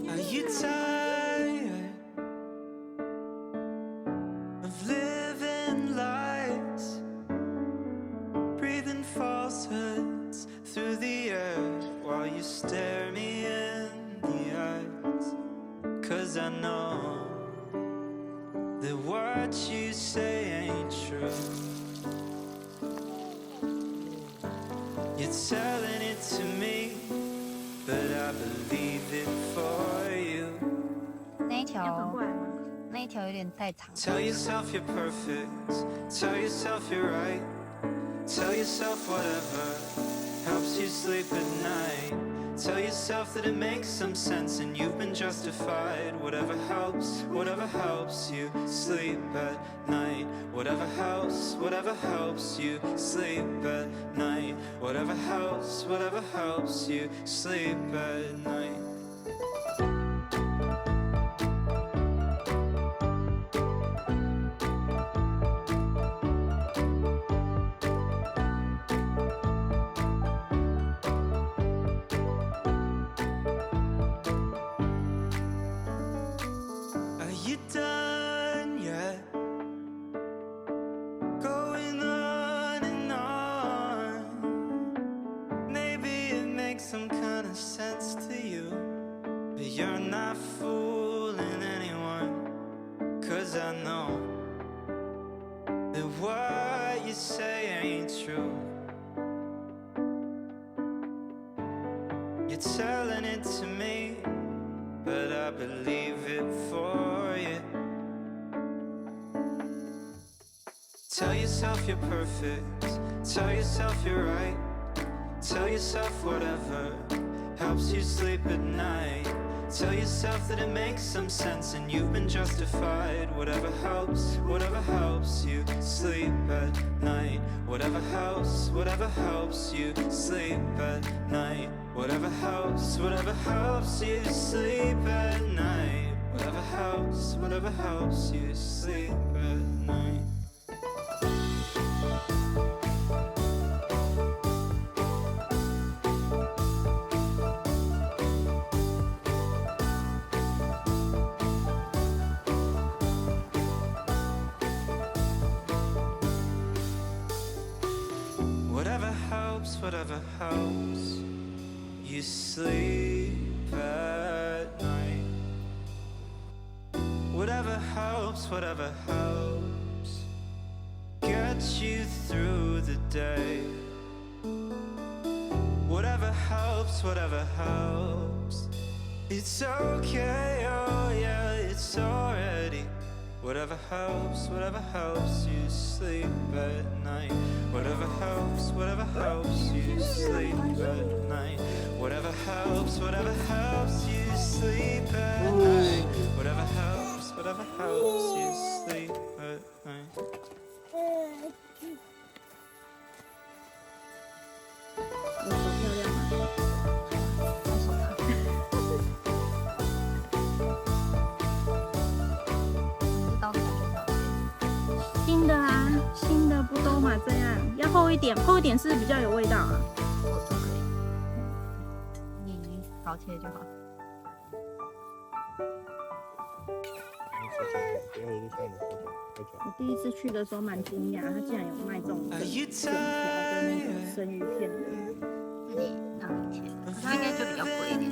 Are you tired of living lies, breathing falsehoods through the air while you stare me in the eyes? 'Cause I know that what you say ain't true. You're telling it to me, but I believe it for you. 那一条有点太长。 Tell yourself you're perfect, tell yourself you're right, tell yourself whatever helps you sleep at night. Tell yourself that it makes some sense and you've been justified. Whatever helps you sleep at night. Whatever helps you sleep at night. Whatever helps you sleep at night. Are you done yet? Going on and on. Maybe it makes some kind of sense to you, but you're not fooling anyone. 'Cause I know that what you say ain't true. You're telling it to me, but I believe it for you. Tell yourself you're perfect, tell yourself you're right, tell yourself whatever helps you sleep at night. Tell yourself that it makes some sense and you've been justified. Whatever helps you sleep at night. Whatever helps you sleep at night. Whatever helps you sleep at night. Whatever helps you sleep at night. Whatever helps you sleep at night. Whatever helps get you through the day. Whatever helps, it's okay, oh yeah, it's already. Whatever helps you sleep at night. Whatever helps you sleep at night. Whatever helps you sleep at night. Whatever helps you sleep at night. 我手漂亮吗？新的啊，新的不都嘛这样，要厚一点，厚一点是比较有味道啊。我都可以，你好切就好。我第一次去的时候蛮惊讶，他竟然有卖这种整条的那个生鱼片的。自己拿零钱，可是它应该就比较贵一点。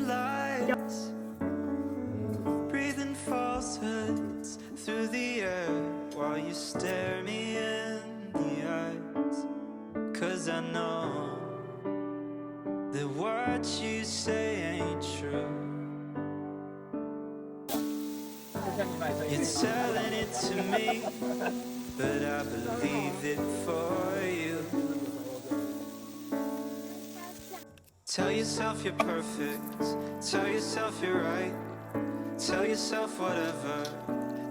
Breathing falsehoods through the air while you stare me in the eyes. 'Cause I know that what you say ain't true. You're telling it to me, but I believe it for you. Tell yourself you're perfect, tell yourself you're right, tell yourself whatever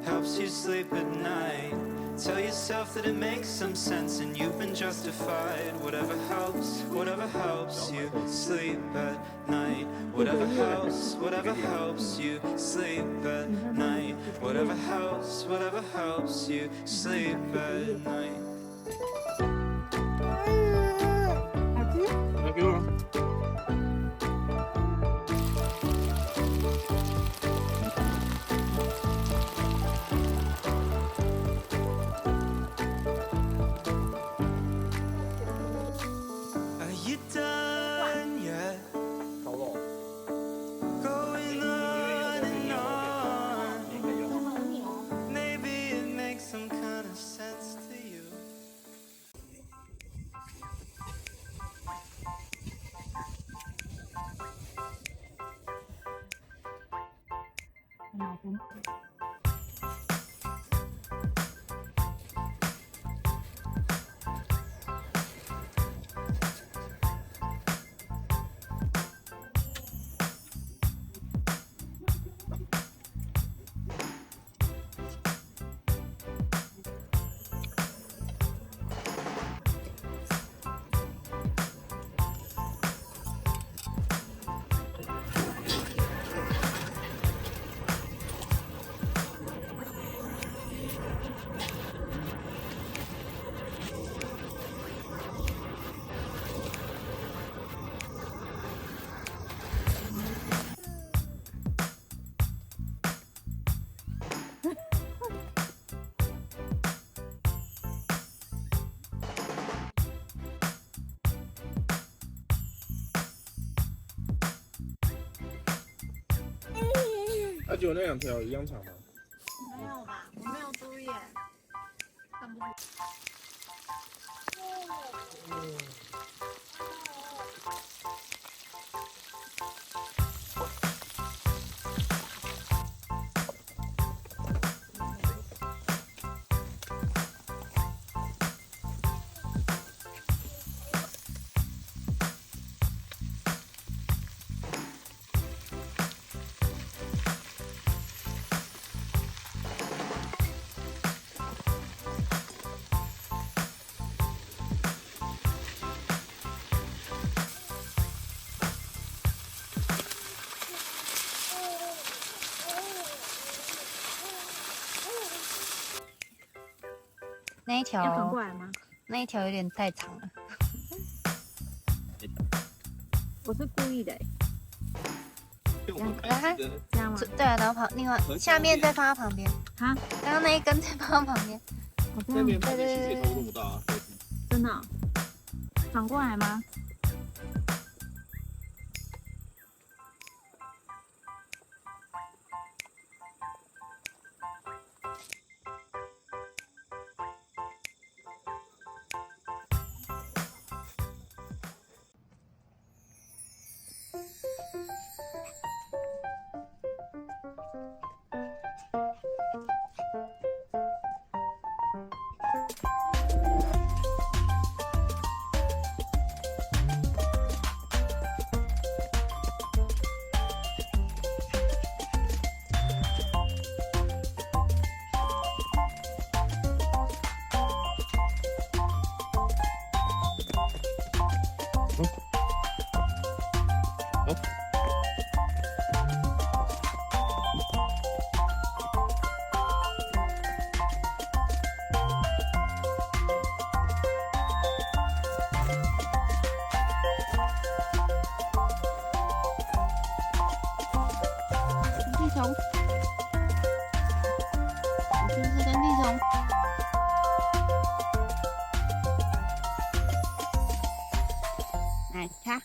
helps you sleep at night. Tell yourself that it makes some sense and you've been justified. Whatever helps you sleep at night. Whatever helps you sleep at night. Whatever helps you sleep at night. sense to you. 老公。就那2条一样长吗？没有吧，我没有注意，看不出。那一条要转过来吗？那一条有点太长了。我是故意的欸。来，这样吗？对啊，然后另外下面再放到旁边。哈？刚刚那一根再放到旁边。那边旁边其实也差不多那么大啊。真的哦？转过来吗？虫，你是不是跟屁虫？来，看。